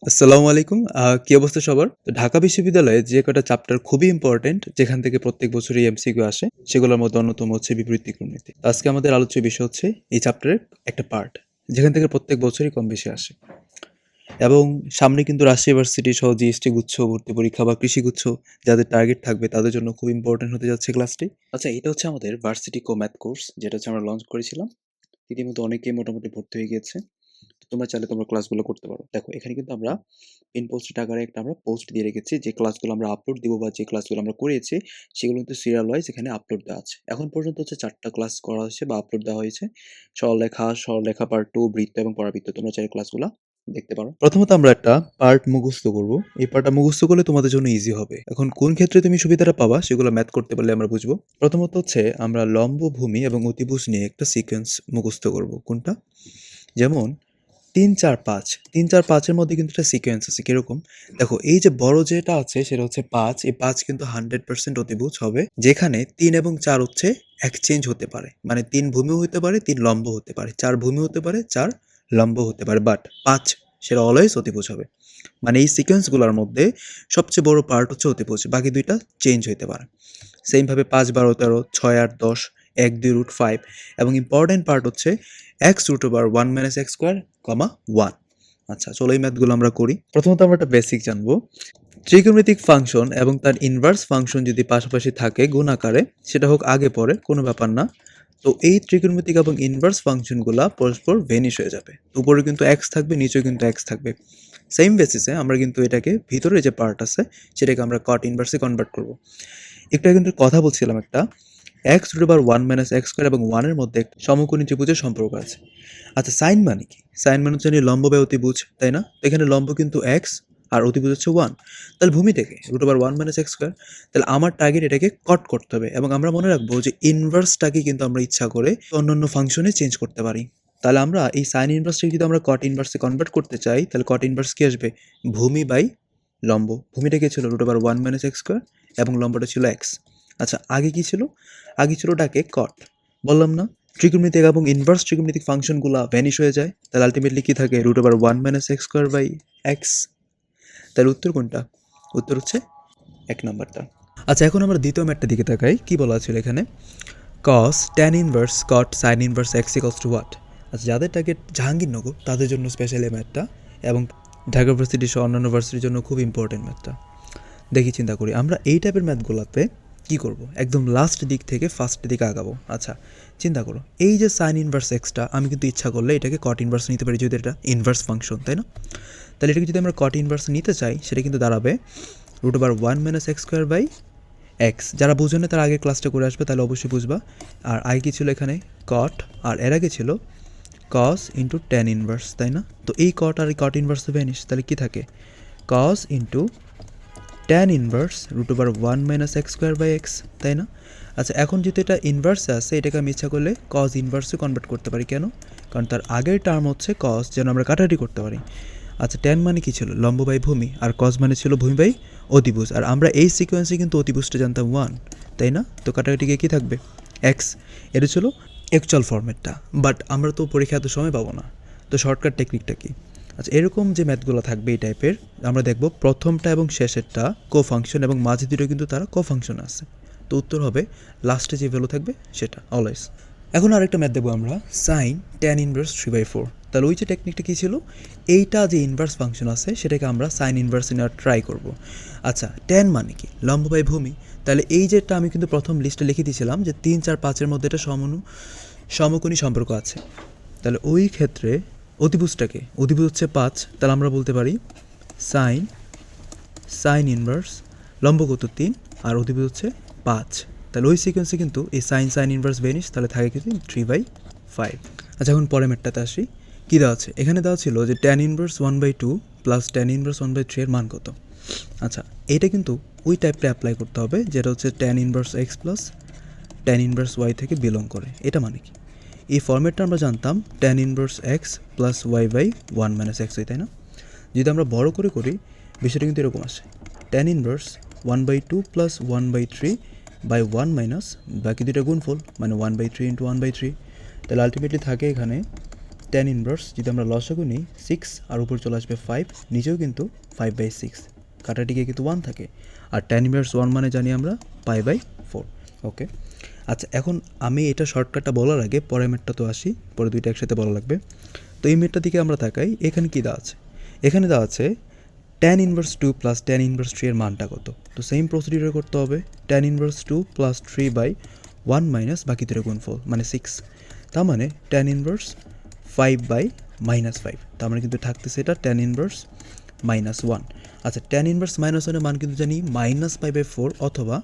আসসালামু আলাইকুম। কি অবস্থা সবার? তো ঢাকা বিশ্ববিদ্যালয়ে যে কটা চ্যাপ্টার খুবই ইম্পোর্টেন্ট, যেখান থেকে প্রত্যেক বছরই এমসিকিউ আসে, সেগুলোর মধ্যে অন্যতম হচ্ছে বিবৃতি নীতি। তো আজকে আমাদের আলোচ্য বিষয় হচ্ছে এই চ্যাপ্টারের একটা পার্ট, যেখান থেকে প্রত্যেক বছরই কম বেশি আসে। এবং সামনে কিন্তু রাজশাহী ইউনিভার্সিটি সহ জিএসটি গুচ্ছ, ভর্তি পরীক্ষা বা কৃষি গুচ্ছ যাদের টার্গেট থাকবে তাদের জন্য খুব ইম্পোর্টেন্ট হতে যাচ্ছে ক্লাসটি। আচ্ছা, এটা হচ্ছে আমাদের ভার্সিটি ম্যাথ কোর্স, যেটা হচ্ছে আমরা লঞ্চ করেছিলাম। ইতিমধ্যে অনেকেই মোটামুটি ভর্তি হয়ে গিয়েছে। তোমরা চাইলে তোমরা ক্লাসগুলো করতে পারো। দেখো, এখানে কিন্তু আমরা পিন পোস্টেড আকারে একটা আমরা পোস্ট দিয়ে রেখেছি। যে ক্লাসগুলো আমরা আপলোড দিব বা যে ক্লাসগুলো আমরা করিয়েছি, সেগুলো কিন্তু সিরিয়াল ওয়াইজ এখানে আপলোড দেওয়া আছে। এখন পর্যন্ত হচ্ছে ৪ টা ক্লাস করা হয়েছে বা আপলোড দেওয়া হয়েছে। সরলরেখা পার্ট 2, বৃত্ত এবং পরাবৃত্ত। তোমরা চাইলে ক্লাসগুলা দেখতে পারো। প্রথমত আমরা একটা পার্ট মুখস্থ করব। এই পার্টটা মুখস্থ করলে তোমাদের জন্য ইজি হবে। এখন কোন ক্ষেত্রে তুমি সুবিধাটা পাবা সেগুলো ম্যাথ করতে পারলে আমরা বুঝবো। প্রথমত হচ্ছে আমরা লম্ব, ভূমি এবং অতিভুজ নিয়ে একটা সিকোয়েন্স মুখস্থ করব। কোনটা? যেমন ৩, ৪, ৫। ৩, ৪, ৫ এর মধ্যে কিন্তু একটা সিকোয়েন্স আছে। কিরকম? দেখো, এই যে বড় যেটা আছে সেটা হচ্ছে ৫। এই ৫ কিন্তু 100% অতিভুজ হবে। যেখানে ৩ এবং ৪ হচ্ছে এক্সচেঞ্জ হতে পারে। মানে ৩ ভূমিও হতে পারে, ৩ লম্ব হতে পারে। ৪ ভূমি হতে পারে, ৪ লম্ব হতে পারে। বাট ৫ সেটা অলওয়েজ অতিভুজ হবে। মানে এই সিকোয়েন্সগুলোর মধ্যে সবচেয়ে বড় পার্ট হচ্ছে অতিভুজ। বাকি ২ টা চেঞ্জ হইতে পারে। সেম ভাবে ৫, ১২, ১৩, ৬, ৮, ১০, ১, ২ রুট ৫ এবং ইম্পর্টেন্ট পার্ট হচ্ছে x root over 1 minus x square, 1। আচ্ছা, চলো এই ম্যাথগুলো আমরা করি। প্রথমত আমরা একটা বেসিক জানবো। ত্রিকোণমিতিক ফাংশন এবং তার ইনভার্স ফাংশন যদি পাশাপাশি থাকে গুণ আকারে, সেটা হোক আগে পরে কোনো ব্যাপার না। তো এই ত্রিকোণমিতিক এবং ইনভার্স ফাংশনগুলো পরস্পর ভেনিশ হয়ে যাবে। উপরে কিন্তু এক্স থাকবে, নিচেও কিন্তু এক্স থাকবে। সেম বেসিসে আমরা কিন্তু এটাকে ভিতরে যে পার্ট আছে সেটাকে আমরা কট ইনভার্সে কনভার্ট করব। একটু কিন্তু কথা বলছিলাম একটা x root over 1 minus x square এবং 1 এর মধ্যে একটা সমকোণী ত্রিভুজের সম্পর্ক আছে। আচ্ছা, সাইন মানে কি? সাইন মানে হচ্ছে লম্ব বাই অতিভুজ, তাই না? তো এখানে লম্ব কিন্তু এক্স আর অতিভুজ হচ্ছে 1। তাহলে ভূমি থেকে root over 1 minus x square. তাহলে আমার টার্গেট এটাকে কট করতে হবে এবং আমরা মনে রাখবো যে ইনভার্সটাকে কিন্তু আমরা ইচ্ছা করে অন্যান্য ফাংশনে চেঞ্জ করতে পারি। তাহলে আমরা এই সাইন ইনভার্সটাকে যদি আমরা কট ইনভার্সে কনভার্ট করতে চাই, তাহলে কট ইনভার্স কি আসবে? ভূমি বাই লম্ব। ভূমিটা কি ছিল? Root over 1 minus x square এবং লম্বটা ছিল এক্স। আচ্ছা, আগে কি ছিল? আগে ছিল ওটাকে কট। বললাম না, ত্রিকোণমিতিক এবং ইনভার্স ত্রিকোণমিতিক ফাংশনগুলো ভ্যানিশ হয়ে যায়। তাহলে আলটিমেটলি কি থাকে? Root over 1 minus x square by x. তাহলে উত্তর কোনটা? উত্তর হচ্ছে ১ নাম্বারটা। আচ্ছা, এখন আমরা দ্বিতীয় ম্যাথটার দিকে তাকাই। কি বলা ছিল এখানে? cos tan inverse cot sin inverse x equals to what? আচ্ছা, যাদের টার্গেট জাহাঙ্গীরনগর তাদের জন্য স্পেশাল এই ম্যাথটা, এবং ঢাকা ভার্সিটি সহ অন্যান্য ভার্সিটির জন্য খুব ইম্পর্টেন্ট ম্যাথটা। দেখি, চিন্তা করি আমরা এই টাইপের ম্যাথগুলোতে কী করব? একদম লাস্ট দিক থেকে ফার্স্ট দিকে আগাবো। আচ্ছা, চিন্তা করো, এই যে সাইন ইনভার্স এক্সটা আমি কিন্তু ইচ্ছা করলে এটাকে কট ইনভার্স নিতে পারি, যদি এটা ইনভার্স ফাংশন, তাই না? তাহলে এটাকে যদি আমরা কট ইনভার্স নিতে চাই, সেটা কিন্তু দাঁড়াবে root over 1 minus x square by x. যারা বুঝো না তার আগে ক্লাসটা করে আসবে, তাহলে অবশ্যই বুঝবা। আর আগে কী ছিল এখানে? কট, আর এর আগে ছিল কস ইন্টু ট্যান ইনভার্স, তাই না? তো এই কট আর এই কট ইনভার্স তো ভ্যানিশ, তাহলে কী থাকে? Cos into tan inverse root over 1 minus x square by x, তাই না? আচ্ছা, এখন যেহেতু এটা ইনভার্সে আছে, এটাকে আমি ইচ্ছা করলে কজ ইনভার্সে কনভার্ট করতে পারি। কেন? কারণ তার আগের টার্ম হচ্ছে কজ, যেন আমরা কাটাকাটি করতে পারি। আচ্ছা, ট্যান মানে কি ছিল? লম্ব বাই ভূমি, আর কজ মানে ছিল ভূমি বাই অতিভুজ। আর আমরা এই সিকোয়েন্সে কিন্তু অতিভুজটা জানতাম 1, তাই না? তো কাটাকাটিকে কী থাকবে? এক্স। এটা ছিল অ্যাকচুয়াল ফরম্যাটটা, বাট আমরা তো পরীক্ষা এত সময় পাবো না। তো শর্টকাট টেকনিকটা কি? আচ্ছা, এরকম যে ম্যাথগুলো থাকবে এই টাইপের, আমরা দেখব প্রথমটা এবং শেষেরটা কো ফাংশন এবং মাঝে দুটো কিন্তু তারা কো ফাংশন আছে। তো উত্তর হবে লাস্টে যে ভ্যালু থাকবে সেটা অলওয়েজ। এখন আরেকটা ম্যাথ দেবো আমরা, সাইন ট্যান ইনভার্স 3/4। তাহলে ওই যে টেকনিকটা কী ছিল? এইটা যে ইনভার্স ফাংশন আছে সেটাকে আমরা সাইন ইনভার্স নেওয়ার ট্রাই করব। আচ্ছা, ট্যান মানে কি? লম্ব বাই ভূমি। তাহলে এই যেটা আমি কিন্তু প্রথম লিস্টে লিখে দিয়েছিলাম যে 3, 4, 5-এর মধ্যে এটা সমকোণী সম্পর্ক আছে। তাহলে ওই ক্ষেত্রে অতিভুজটাকে, অতিভুজ হচ্ছে 5, তাহলে আমরা বলতে পারি সাইন ইনভার্স, লম্ব কত? 3, আর অতিভুজ হচ্ছে 5। তাহলে ওই সিকোয়েন্সে কিন্তু এই সাইন ইনভার্স ভেনিশ, তাহলে থাকে কিন্তু 3/5। আচ্ছা, এখন পরের ম্যাথটাতে আসি। কী দেওয়া আছে? এখানে দেওয়া ছিল যে tan inverse 1/2 plus tan inverse 1/3 এর মান কত? আচ্ছা, এটা কিন্তু ওই টাইপটা অ্যাপ্লাই করতে হবে যেটা হচ্ছে tan inverse x plus tan inverse y থেকে বিলং করে। এটা মানে কি? এই ফর্মেটটা আমরা জানতাম tan inverse x plus y by 1 minus x, তাই না? যদি আমরা বড় করে করি, বিষয়টা কিন্তু এরকম আসে, tan inverse 1/2 plus 1/3 by 1 minus বাকি দুটো গুণফল, মানে 1/3 ইন্টু 1/3। তাহলে আলটিমেটলি থাকে এখানে টেন ইনভার্স যদি আমরা লসাগু নিই 6 আর উপর চলে আসবে 5, নিচেও কিন্তু 5/6, কাটাটিকে কিন্তু 1 থাকে। আর টেন ইনভার্স 1 মানে জানি আমরা π/4। ওকে, আচ্ছা এখন আমি এটা শর্টকাটটা বলার আগে পরের মেটটা তো আসি, পরে দুইটা একসাথে বলা লাগবে। তো এই মেটটা দিকে আমরা তাকাই, এখানে কি দেওয়া আছে? এখানে দেওয়া আছে tan inverse 2 plus tan inverse 3 এর মানটা কত। তো সেম প্রসিডিউর করতে হবে, tan ইনভার্স 2 প্লাস 3/1 মাইনাস বাকি দুটো গুণফল মানে 6, তার মানে tan ইনভার্স 5/-5, তার মানে কিন্তু থাকতেছে এটা tan ইনভার্স -1। আচ্ছা tan ইনভার্স -1 এর মান কিন্তু জানি -π/4 অথবা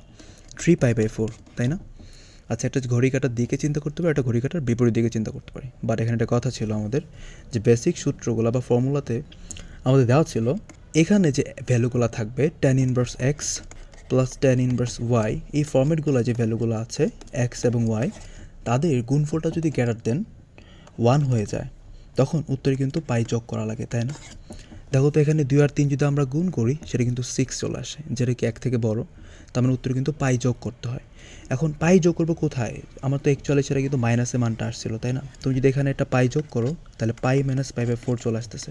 3π/4, তাই না? আচ্ছা একটা ঘড়ি কাটার দিকে চিন্তা করতে পারি, একটা ঘড়ি কাটার বিপরীত দিকে চিন্তা করতে পারি। বাট এখানে একটা কথা ছিল আমাদের, যে বেসিক সূত্রগুলো বা ফর্মুলাতে আমাদের দেওয়া ছিল এখানে যে ভ্যালুগুলো থাকবে tan inverse x plus tan inverse y, এই ফর্মেটগুলো যে ভ্যালুগুলো আছে এক্স এবং ওয়াই, তাদের গুণফলটা যদি গ্রেটার দেন 1 হয়ে যায়, তখন উত্তরে কিন্তু পাই যোগ করা লাগে, তাই না? দেখো তো এখানে 2 আর 3 যদি আমরা গুণ করি সেটা কিন্তু 6 চলে আসে, যেটা কি 1 থেকে বড়, তার মানে উত্তরে কিন্তু পাই যোগ করতে হয়। এখন পাই যোগ করবো কোথায়? আমার তো অ্যাকচুয়ালি সেটা কিন্তু মাইনাসে মানটা আসছিল, তাই না? তুমি যদি এখানে একটা পাই যোগ করো তাহলে পাই মাইনাস π/4 চলে আসতেছে,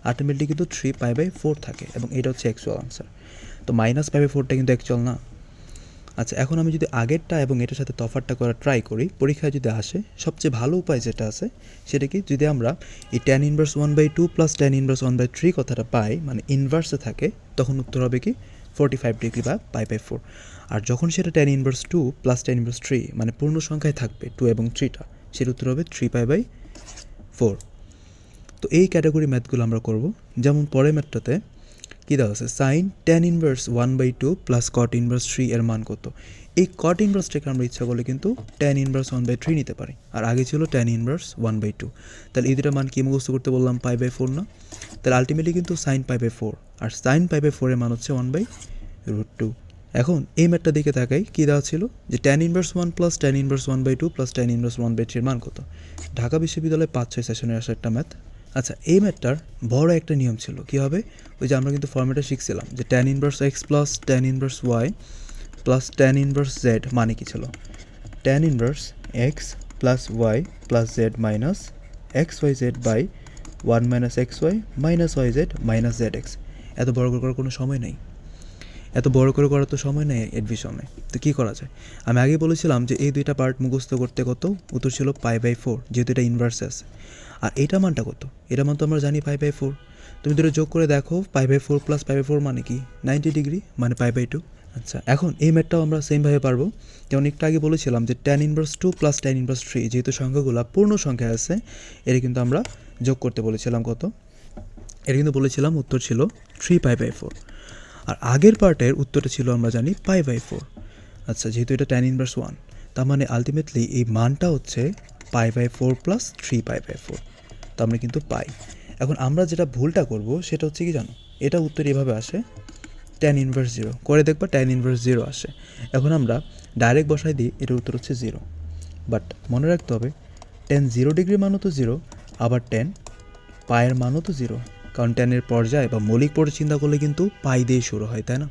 আলটিমেটলি কিন্তু 3π/4 থাকে এবং এটা হচ্ছে অ্যাকচুয়াল আনসার। তো -π/4টা কিন্তু অ্যাকচুয়াল না। আচ্ছা এখন আমি যদি আগেরটা এবং এটার সাথে তফাৎটা করা ট্রাই করি, পরীক্ষায় যদি আসে, সবচেয়ে ভালো উপায় যেটা আছে সেটা কি, যদি আমরা এই tan inverse 1/2 plus tan inverse 1/3 কথাটা পাই, মানে ইনভার্সে থাকে, তখন উত্তর হবে কি 45 ডিগ্রি বা π/4। আর যখন সেটা tan inverse 2 plus tan inverse 3 মানে পূর্ণ সংখ্যায় থাকবে 2 এবং 3টা, সের উত্তর হবে 3π/4। তো এই ক্যাটাগরি ম্যাথগুলো আমরা করব। যেমন পরের ম্যাথটাতে কী দেওয়া আছে, sine tan inverse 1/2 plus cot inverse 3 এর মান কত। এই cot ইনভার্সটাকে আমরা ইচ্ছা করলে কিন্তু tan ইনভার্স 1/3 নিতে পারি, আর আগে ছিল tan ইনভার্স 1/2। তাহলে এই দুটো মান কি মুখস্থ করতে বললাম, π/4 না? তাহলে আলটিমেটলি কিন্তু সাইন π/4, আর সাইন π/4 এর মান হচ্ছে 1/√2। এখন এই ম্যাথটা দিকে তাকাই, কী দেওয়া ছিল যে tan inverse 1 plus tan inverse 1/2 plus tan inverse 1/3 এর মান কত। ঢাকা বিশ্ববিদ্যালয়ে 5-6 সেশনের আসা একটা ম্যাথ। আচ্ছা এই ম্যাথটার বড় একটা নিয়ম ছিল, কী হবে, ওই যে আমরা কিন্তু ফর্মেটে শিখছিলাম যে tan inverse x plus tan inverse y plus tan inverse z মানে কী ছিল, tan inverse x plus y plus z minus x y z by 1 minus x y minus y z minus z x. এত বড় করে করার কোনো সময় নেই, এত বড় করে করার তো সময় নেই অ্যাডমিশনে। তো কী করা যায়, আমি আগে বলেছিলাম যে এই দুইটা পার্ট মুখস্থ করতে কত, উত্তর ছিল π/4, যেহেতু এটা ইনভার্স আছে। আর এটা মানটা কত, এটা মান তো আমরা জানি π/4। তুমি দুটো যোগ করে দেখো, π/4 প্লাস π/4 মানে কি 90 ডিগ্রি, মানে π/2। আচ্ছা এখন এই ম্যাথটাও আমরা সেমভাবে পারবো। যেমন একটু আগে বলেছিলাম যে tan inverse 2 plus tan inverse 3, যেহেতু সংখ্যাগুলো পূর্ণ সংখ্যা আছে, এটা কিন্তু আমরা যোগ করতে বলেছিলাম কত, এটা কিন্তু বলেছিলাম উত্তর ছিল 3π/4। আর আগের পার্টের উত্তরটা ছিল আমরা জানি π/4। আচ্ছা যেহেতু এটা tan ইনভার্স 1, তার মানে আলটিমেটলি এই মানটা হচ্ছে π/4 প্লাস 3π/4, তো আমরা কিন্তু পাই। এখন আমরা যেটা ভুলটা করব সেটা হচ্ছে কি জানো, এটা উত্তর এভাবে আসে tan ইনভার্স 0, করে দেখবা tan ইনভার্স 0 আসে। এখন আমরা ডাইরেক্ট বসাই দিই, এটার উত্তর হচ্ছে 0। বাট মনে রাখতে হবে tan 0 ডিগ্রির মানও তো 0, আবার tan পায়ের মানও তো 0, কারণ ট্যানের পর্যায় বা মৌলিক পর্যায় চিন্তা করলে কিন্তু পাই দিয়ে শুরু হয়, তাই না?